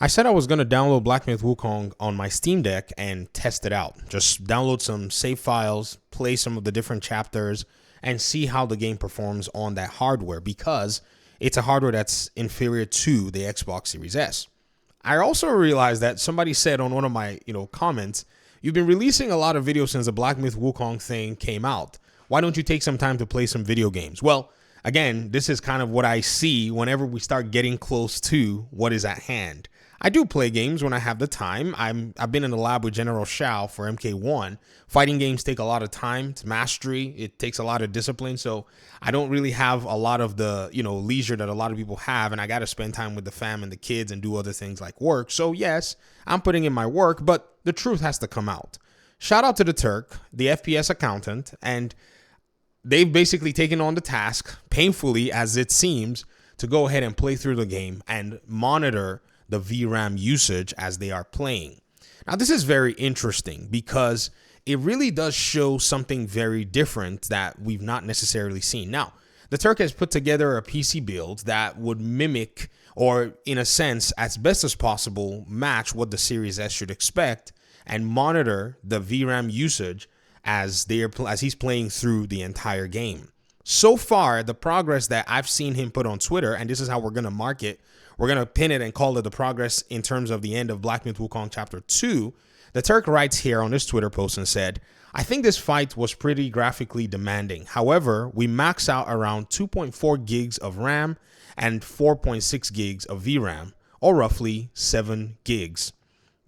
I said I was going to download Black Myth Wukong on my Steam Deck and test it out. Just download some save files, play some of the different chapters, and see how the game performs on that hardware because it's a hardware that's inferior to the Xbox Series S. I also realized that somebody said on one of my comments, you've been releasing a lot of videos since the Black Myth Wukong thing came out. Why don't you take some time to play some video games? Well, again, this is kind of what I see whenever we start getting close to what is at hand. I do play games when I have the time. I've been in the lab with General Shao for MK1. Fighting games take a lot of time to mastery. It takes a lot of discipline. So I don't really have a lot of the, leisure that a lot of people have. And I got to spend time with the fam and the kids and do other things like work. So yes, I'm putting in my work, but the truth has to come out. Shout out to the Turk, the FPS accountant, and they've basically taken on the task, painfully as it seems, to go ahead and play through the game and monitor the VRAM usage as they are playing. Now, this is very interesting because it really does show something very different that we've not necessarily seen. Now, the Turk has put together a PC build that would mimic, or in a sense, as best as possible, match what the Series S should expect and monitor the VRAM usage as he's playing through the entire game. So far, the progress that I've seen him put on Twitter, and this is how we're going to mark it, we're going to pin it and call it the progress in terms of the end of Black Myth Wukong Chapter 2. The Turk writes here on his Twitter post and said, I think this fight was pretty graphically demanding. However, we max out around 2.4 gigs of RAM and 4.6 gigs of VRAM, or roughly 7 gigs.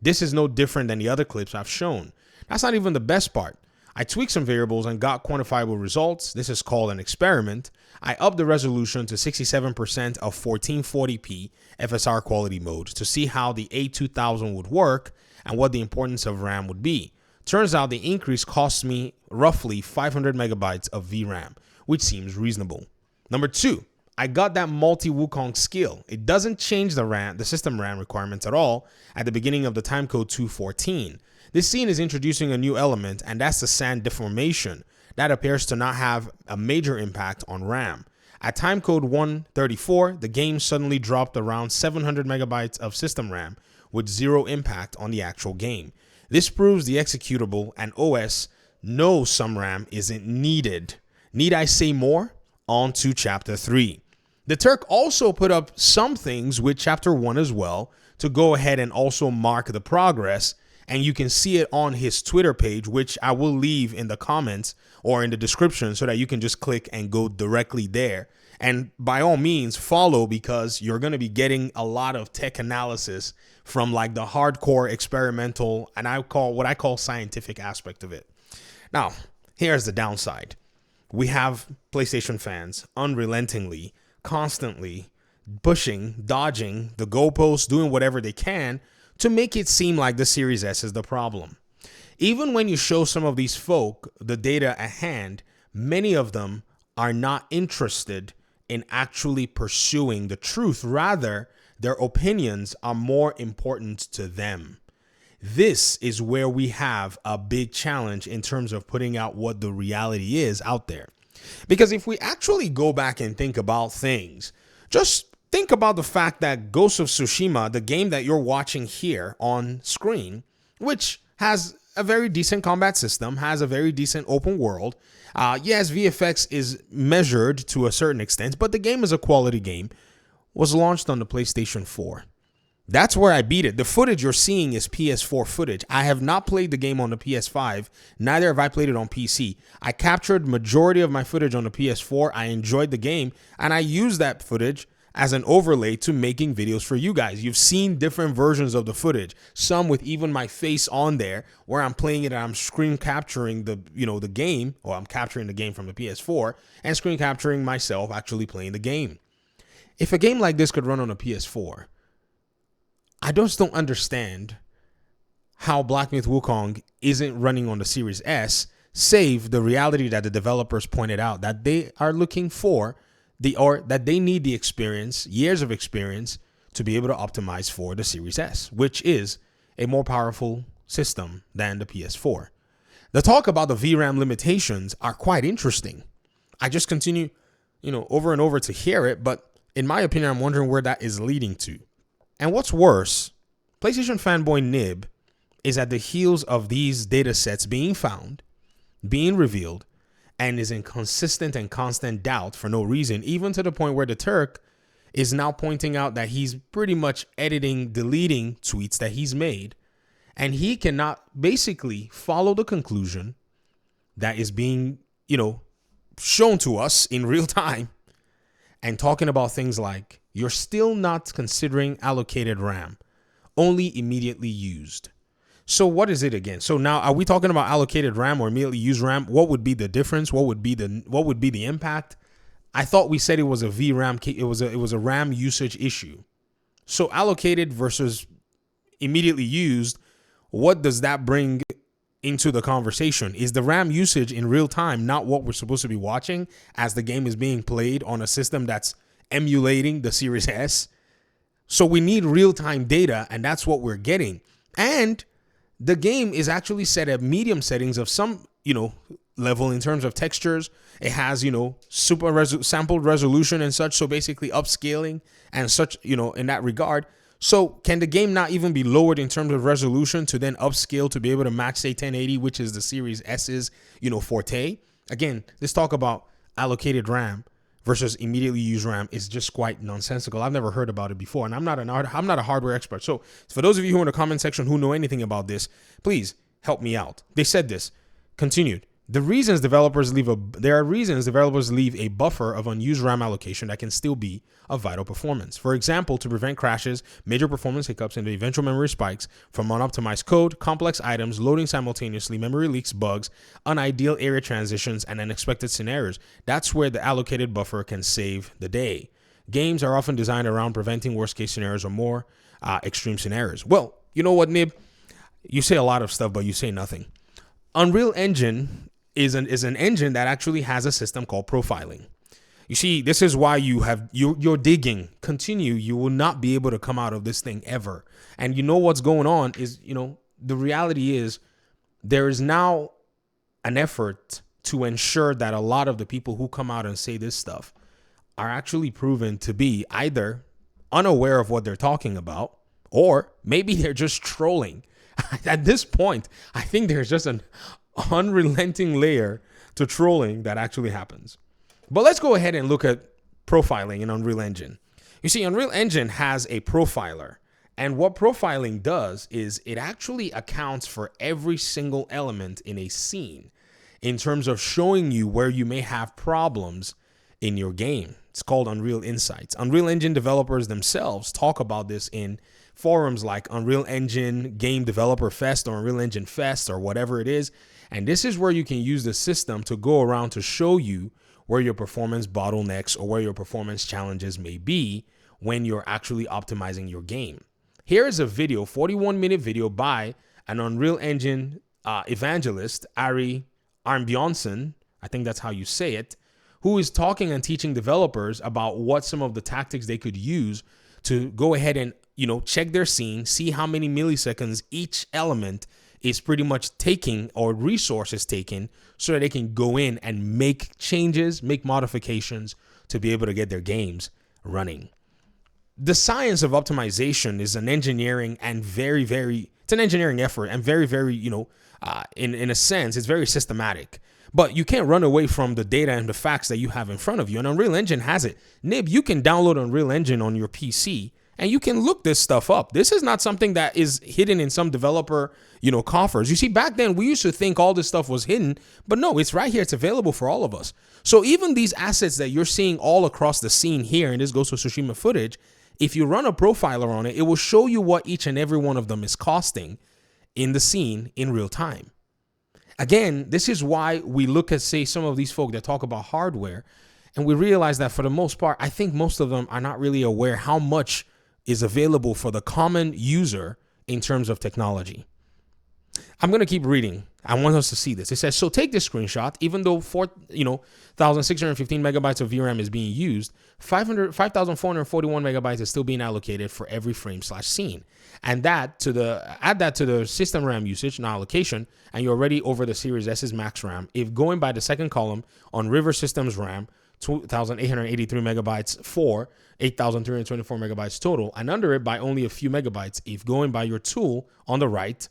This is no different than the other clips I've shown. That's not even the best part. I tweaked some variables and got quantifiable results. This is called an experiment. I upped the resolution to 67% of 1440p FSR quality mode to see how the A2000 would work and what the importance of RAM would be. Turns out the increase costs me roughly 500 megabytes of VRAM, which seems reasonable. Number 2, I got that multi-Wukong skill. It doesn't change the system RAM requirements at all at the beginning of the timecode 214. This scene is introducing a new element, and that's the sand deformation. That appears to not have a major impact on RAM. At timecode 134, the game suddenly dropped around 700 megabytes of system RAM with zero impact on the actual game. This proves the executable and OS knows some RAM isn't needed. Need I say more? On to Chapter 3. The Turk also put up some things with Chapter 1 as well to go ahead and also mark the progress. And you can see it on his Twitter page, which I will leave in the comments or in the description so that you can just click and go directly there. And by all means, follow because you're going to be getting a lot of tech analysis from like the hardcore experimental and what I call scientific aspect of it. Now, here's the downside. We have PlayStation fans unrelentingly, constantly pushing, dodging the goalposts, doing whatever they can to make it seem like the Series S is the problem. Even when you show some of these folk the data at hand, many of them are not interested in actually pursuing the truth. Rather, their opinions are more important to them. This is where we have a big challenge in terms of putting out what the reality is out there. Because if we actually go back and think about things, just think about the fact that Ghost of Tsushima, the game that you're watching here on screen, which has a very decent combat system, has a very decent open world. Yes, VFX is measured to a certain extent, but the game is a quality game, was launched on the PlayStation 4. That's where I beat it. The footage you're seeing is PS4 footage. I have not played the game on the PS5. Neither have I played it on PC. I captured majority of my footage on the PS4. I enjoyed the game, and I used that footage as an overlay to making videos for you guys. You've seen different versions of the footage, some with even my face on there where I'm playing it and I'm screen capturing the game, or I'm capturing the game from the PS4 and screen capturing myself actually playing the game. If a game like this could run on a PS4, I just don't understand how Black Myth Wukong isn't running on the Series S, save the reality that the developers pointed out that they are looking for that they need the experience, years of experience, to be able to optimize for the Series S, which is a more powerful system than the PS4. The talk about the VRAM limitations are quite interesting. I just continue, over and over to hear it, but in my opinion, I'm wondering where that is leading to. And what's worse PlayStation fanboy Nib is at the heels of these data sets being found, being revealed, and is in consistent and constant doubt for no reason, even to the point where the Turk is now pointing out that he's pretty much editing, deleting tweets that he's made, and he cannot basically follow the conclusion that is being, shown to us in real time, and talking about things like, you're still not considering allocated RAM, only immediately used. So what is it again? So now, are we talking about allocated RAM or immediately used RAM? What would be the difference? What would be the impact? I thought we said it was a VRAM. It was a RAM usage issue. So allocated versus immediately used, what does that bring into the conversation? Is the RAM usage in real time not what we're supposed to be watching as the game is being played on a system that's emulating the Series S? So we need real-time data, and that's what we're getting. And the game is actually set at medium settings of some, level in terms of textures. It has, sampled resolution and such. So basically upscaling and such, in that regard. So can the game not even be lowered in terms of resolution to then upscale to be able to match, say, 1080, which is the Series S's, forte? Again, let's talk about allocated RAM versus immediately used RAM is just quite nonsensical. I've never heard about it before, and I'm not a hardware expert. So for those of you who are in the comment section who know anything about this, please help me out. They said this, continued. There are reasons developers leave a buffer of unused RAM allocation that can still be of vital performance. For example, to prevent crashes, major performance hiccups, and the eventual memory spikes from unoptimized code, complex items, loading simultaneously, memory leaks, bugs, unideal area transitions, and unexpected scenarios. That's where the allocated buffer can save the day. Games are often designed around preventing worst-case scenarios or more extreme scenarios. Well, you know what, Nib? You say a lot of stuff, but you say nothing. Unreal Engine is an engine that actually has a system called profiling. You see, this is why you're digging. Continue. You will not be able to come out of this thing ever. And you know what's going on is, the reality is there is now an effort to ensure that a lot of the people who come out and say this stuff are actually proven to be either unaware of what they're talking about, or maybe they're just trolling. At this point, I think there's just an unrelenting layer to trolling that actually happens. But let's go ahead and look at profiling in Unreal Engine. You see, Unreal Engine has a profiler, and what profiling does is it actually accounts for every single element in a scene in terms of showing you where you may have problems in your game. It's called Unreal Insights. Unreal Engine developers themselves talk about this in forums like Unreal Engine Game Developer Fest or Unreal Engine Fest or whatever it is. And this is where you can use the system to go around to show you where your performance bottlenecks or where your performance challenges may be when you're actually optimizing your game. Here is a video, 41-minute video by an Unreal Engine evangelist, Ari Armbjornsen, I think that's how you say it, who is talking and teaching developers about what some of the tactics they could use to go ahead and, check their scene, see how many milliseconds each element is pretty much taking or resources taken so that they can go in and make changes, make modifications to be able to get their games running. The science of optimization is an engineering and it's an engineering effort and very, in a sense, it's very systematic. But you can't run away from the data and the facts that you have in front of you. And Unreal Engine has it. Nib, you can download Unreal Engine on your PC and you can look this stuff up. This is not something that is hidden in some developer, coffers. You see, back then we used to think all this stuff was hidden, but no, it's right here. It's available for all of us. So even these assets that you're seeing all across the scene here, and this Ghost of Tsushima footage, if you run a profiler on it, it will show you what each and every one of them is costing in the scene in real time. Again, this is why we look at, say, some of these folk that talk about hardware, and we realize that for the most part, I think most of them are not really aware how much is available for the common user in terms of technology. I'm going to keep reading. I want us to see this. It says, so take this screenshot, even though 1,615 megabytes of VRAM is being used, 5,441 megabytes is still being allocated for every frame/scene. And add that to the system RAM usage and allocation, and you're already over the Series S's max RAM. If going by the second column on River Systems RAM, 2,883 megabytes for 8,324 megabytes total, and under it by only a few megabytes if going by your tool on the right.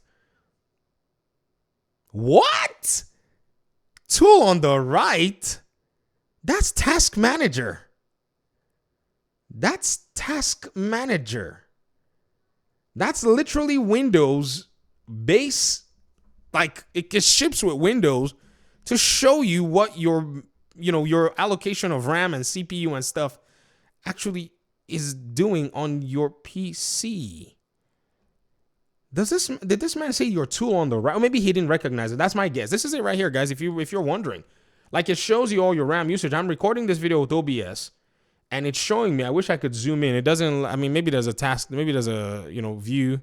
What? Tool on the right? That's Task Manager. That's Task Manager. That's literally Windows base. Like, it just ships with Windows to show you what your allocation of RAM and CPU and stuff actually is doing on your PC. Did this man say your tool on the right? Or maybe he didn't recognize it. That's my guess. This is it right here, guys. If you're wondering, like, it shows you all your RAM usage. I'm recording this video with OBS, and it's showing me. I wish I could zoom in. It doesn't. I mean, maybe there's a task. Maybe there's a view.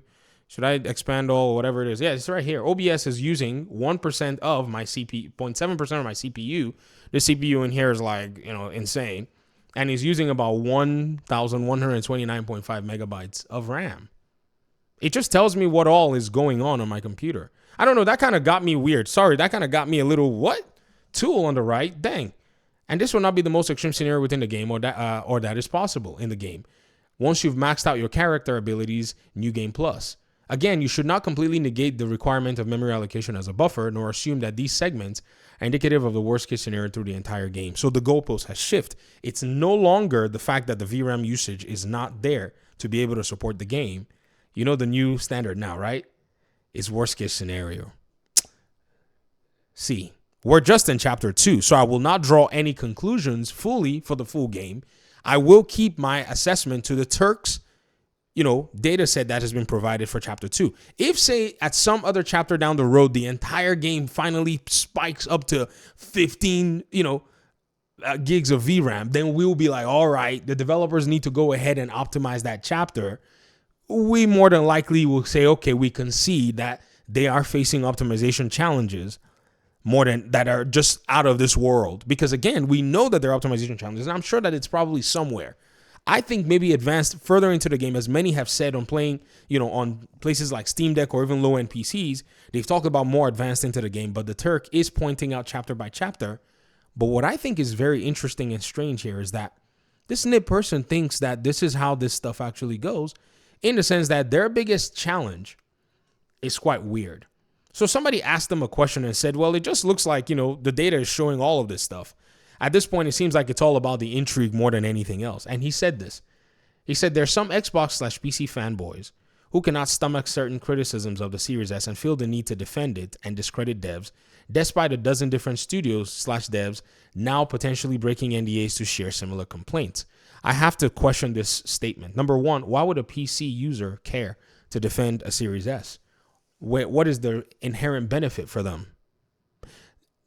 Should I expand all, whatever it is? Yeah, it's right here. OBS is using 1% of my CPU, 0.7% of my CPU. The CPU in here is like, insane. And he's using about 1,129.5 megabytes of RAM. It just tells me what all is going on my computer. I don't know. That kind of got me weird. Sorry, that kind of got me a little, what? Tool on the right? Dang. And this will not be the most extreme scenario within the game, or that is possible in the game. Once you've maxed out your character abilities, New Game Plus. Again, you should not completely negate the requirement of memory allocation as a buffer, nor assume that these segments are indicative of the worst case scenario through the entire game. So the goalpost has shifted. It's no longer the fact that the VRAM usage is not there to be able to support the game. You know the new standard now, right? It's worst case scenario. See, we're just in chapter 2, so I will not draw any conclusions fully for the full game. I will keep my assessment to the Turk's data set that has been provided for chapter 2. If, say, at some other chapter down the road, the entire game finally spikes up to 15, gigs of VRAM, then we'll be like, all right, the developers need to go ahead and optimize that chapter. We more than likely will say, okay, we concede that they are facing optimization challenges more than that are just out of this world. Because again, we know that there are optimization challenges, and I'm sure that it's probably somewhere. I think maybe advanced further into the game, as many have said on playing, on places like Steam Deck or even low-end PCs, they've talked about more advanced into the game, but the Turk is pointing out chapter by chapter. But what I think is very interesting and strange here is that this nib person thinks that this is how this stuff actually goes, in the sense that their biggest challenge is quite weird. So somebody asked them a question and said, well, it just looks like, the data is showing all of this stuff. At this point, it seems like it's all about the intrigue more than anything else. And he said this. He said, there's some Xbox/PC fanboys who cannot stomach certain criticisms of the Series S and feel the need to defend it and discredit devs, despite a dozen different studios/devs now potentially breaking NDAs to share similar complaints. I have to question this statement. Number one, why would a PC user care to defend a Series S? What is the inherent benefit for them?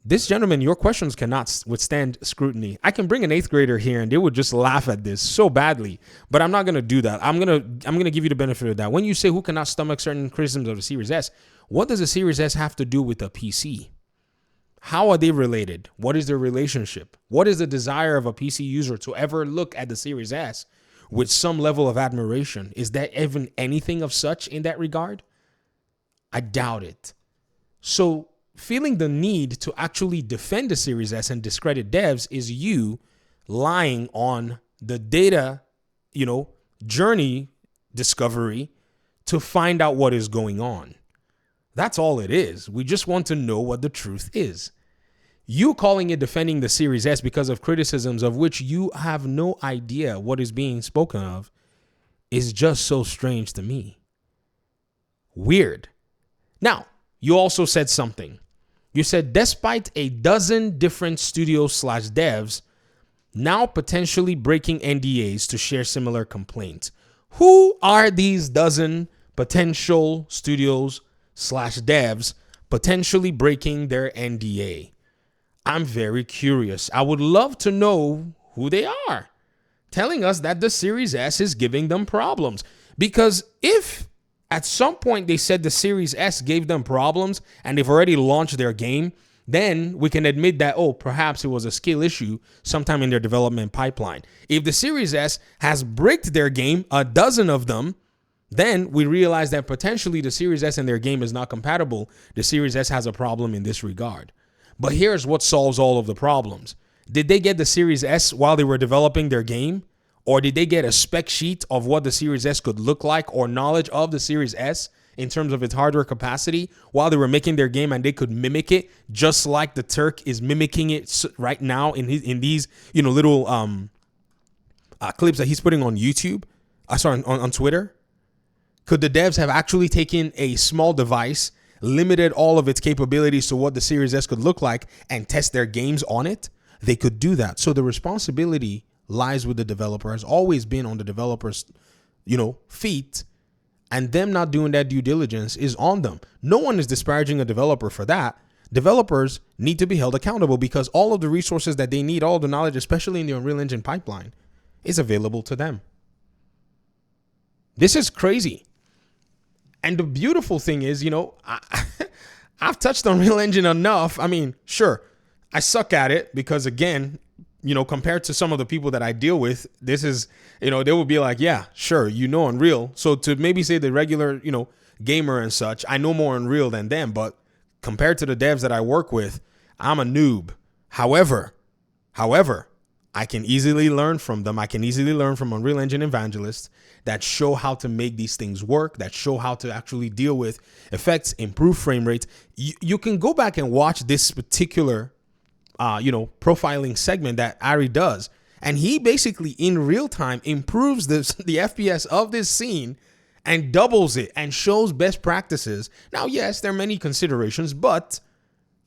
This gentleman, your questions cannot withstand scrutiny. I can bring an 8th grader here and they would just laugh at this so badly, but I'm not going to do that. I'm going to give you the benefit of that. When you say who cannot stomach certain criticisms of the Series S, what does the Series S have to do with a PC? How are they related? What is their relationship? What is the desire of a PC user to ever look at the Series S with some level of admiration? Is there even anything of such in that regard? I doubt it. So feeling the need to actually defend the Series S and discredit devs is you lying on the data, journey discovery to find out what is going on. That's all it is. We just want to know what the truth is. You calling it defending the Series S because of criticisms of which you have no idea what is being spoken of is just so strange to me. Weird. Now, you also said something. You said, despite a dozen different studios/devs now potentially breaking NDAs to share similar complaints. Who are these dozen potential studios/devs potentially breaking their NDA? I'm very curious. I would love to know who they are, telling us that the Series S is giving them problems. Because if at some point they said the Series S gave them problems and they've already launched their game, then we can admit that, perhaps it was a skill issue sometime in their development pipeline. If the Series S has bricked their game, a dozen of them, then we realize that potentially the Series S and their game is not compatible. The Series S has a problem in this regard. But here's what solves all of the problems. Did they get the Series S while they were developing their game? Or did they get a spec sheet of what the Series S could look like, or knowledge of the Series S in terms of its hardware capacity while they were making their game, and they could mimic it just like the Turk is mimicking it right now in these little clips that he's putting on YouTube? On Twitter. Could the devs have actually taken a small device, limited all of its capabilities to what the Series S could look like, and test their games on it? They could do that. So the responsibility lies with the developer, has always been on the developer's, feet, and them not doing that due diligence is on them. No one is disparaging a developer for that. Developers need to be held accountable because all of the resources that they need, all the knowledge, especially in the Unreal Engine pipeline, is available to them. This is crazy. And the beautiful thing is, I've touched on Unreal Engine enough. I mean, sure, I suck at it because, again, compared to some of the people that I deal with, this is, they will be like, yeah, sure, Unreal. So to maybe say the regular, gamer and such, I know more Unreal than them, but compared to the devs that I work with, I'm a noob. However, I can easily learn from them. I can easily learn from Unreal Engine evangelists that show how to make these things work, that show how to actually deal with effects, improve frame rates. You can go back and watch this particular profiling segment that Ari does. And he basically in real time improves the FPS of this scene and doubles it and shows best practices. Now, yes, there are many considerations, but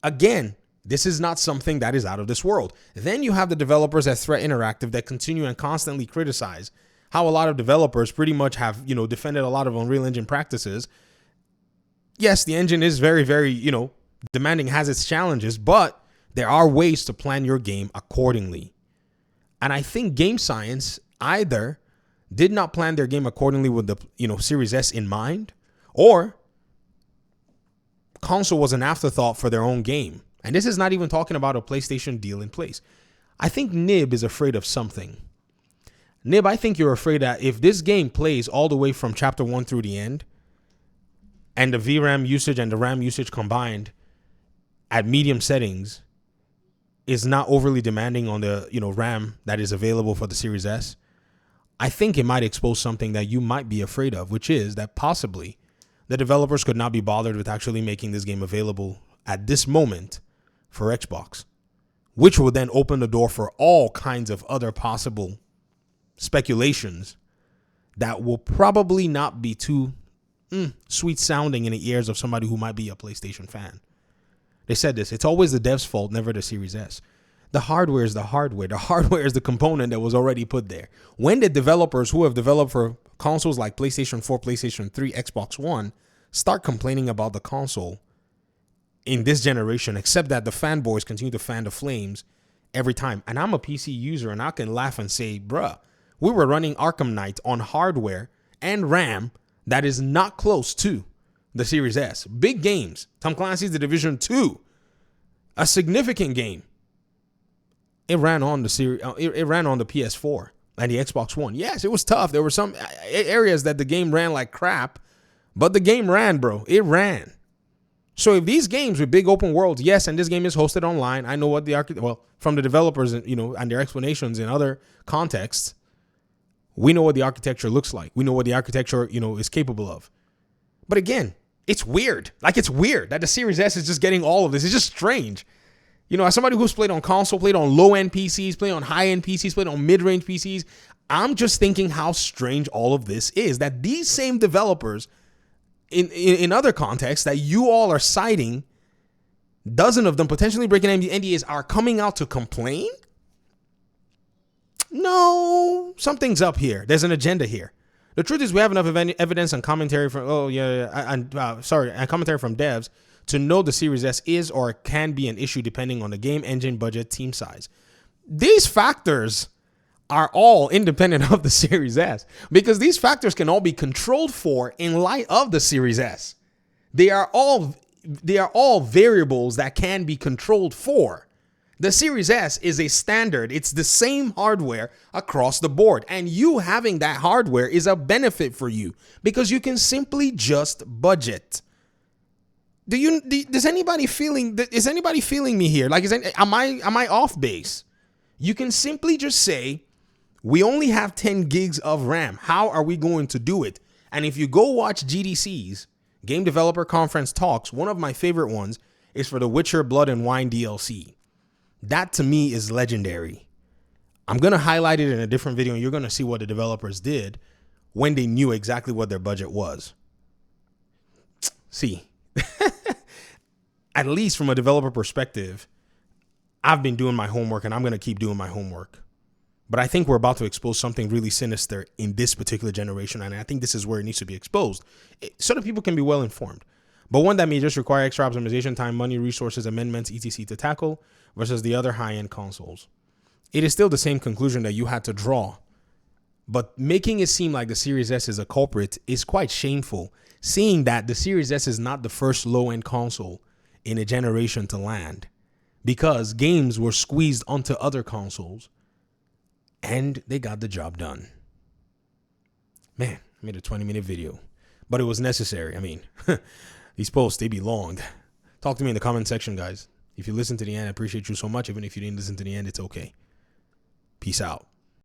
again, this is not something that is out of this world. Then you have the developers at Threat Interactive that continue and constantly criticize how a lot of developers pretty much have, defended a lot of Unreal Engine practices. Yes, the engine is very, very, demanding, has its challenges, but there are ways to plan your game accordingly. And I think Game Science either did not plan their game accordingly with the, Series S in mind, or console was an afterthought for their own game. And this is not even talking about a PlayStation deal in place. I think Nib is afraid of something. Nib, I think you're afraid that if this game plays all the way from chapter 1 through the end, and the VRAM usage and the RAM usage combined at medium settings is not overly demanding on the RAM that is available for the Series S, I think it might expose something that you might be afraid of, which is that possibly the developers could not be bothered with actually making this game available at this moment for Xbox, which would then open the door for all kinds of other possible speculations that will probably not be too sweet sounding in the ears of somebody who might be a PlayStation fan. They said this: it's always the dev's fault, never the Series S. The hardware is the hardware. The hardware is the component that was already put there. When did developers who have developed for consoles like PlayStation 4, PlayStation 3, Xbox One start complaining about the console in this generation, except that the fanboys continue to fan the flames every time? And I'm a PC user, and I can laugh and say, bruh, we were running Arkham Knight on hardware and RAM that is not close to the Series S. Big games. Tom Clancy's The Division 2, a significant game. It ran on the it ran on the PS4 and the Xbox One. Yes, it was tough. There were some areas that the game ran like crap, but the game ran, bro. It ran. So if these games with big open worlds, yes, and this game is hosted online, I know what from the developers, and their explanations in other contexts, we know what the architecture looks like. We know what the architecture, is capable of. But again, it's weird. Like, it's weird that the Series S is just getting all of this. It's just strange. As somebody who's played on console, played on low-end PCs, played on high-end PCs, played on mid-range PCs, I'm just thinking how strange all of this is. That these same developers, in other contexts that you all are citing, dozen of them potentially breaking NDAs, are coming out to complain? No, something's up here. There's an agenda here. The truth is, we have enough evidence and commentary from commentary from devs to know the Series S is or can be an issue depending on the game engine, budget, team size. These factors are all independent of the Series S, because these factors can all be controlled for in light of the Series S. They are all variables that can be controlled for. The Series S is a standard. It's the same hardware across the board. And you having that hardware is a benefit for you because you can simply just budget. Is anybody feeling me here? Like, am I off base? You can simply just say, we only have 10 gigs of RAM. How are we going to do it? And if you go watch GDC's, Game Developer Conference Talks, one of my favorite ones is for the Witcher Blood and Wine DLC. That to me is legendary. I'm going to highlight it in a different video and you're going to see what the developers did when they knew exactly what their budget was. See, at least from a developer perspective, I've been doing my homework and I'm going to keep doing my homework. But I think we're about to expose something really sinister in this particular generation. And I think this is where it needs to be exposed so that people can be well informed. But one that may just require extra optimization time, money, resources, amendments, etc. to tackle versus the other high-end consoles. It is still the same conclusion that you had to draw. But making it seem like the Series S is a culprit is quite shameful, seeing that the Series S is not the first low-end console in a generation to land, because games were squeezed onto other consoles and they got the job done. Man, I made a 20-minute video, but it was necessary. I mean, these posts, they be long. Talk to me in the comment section, guys. If you listen to the end, I appreciate you so much. Even if you didn't listen to the end, it's okay. Peace out.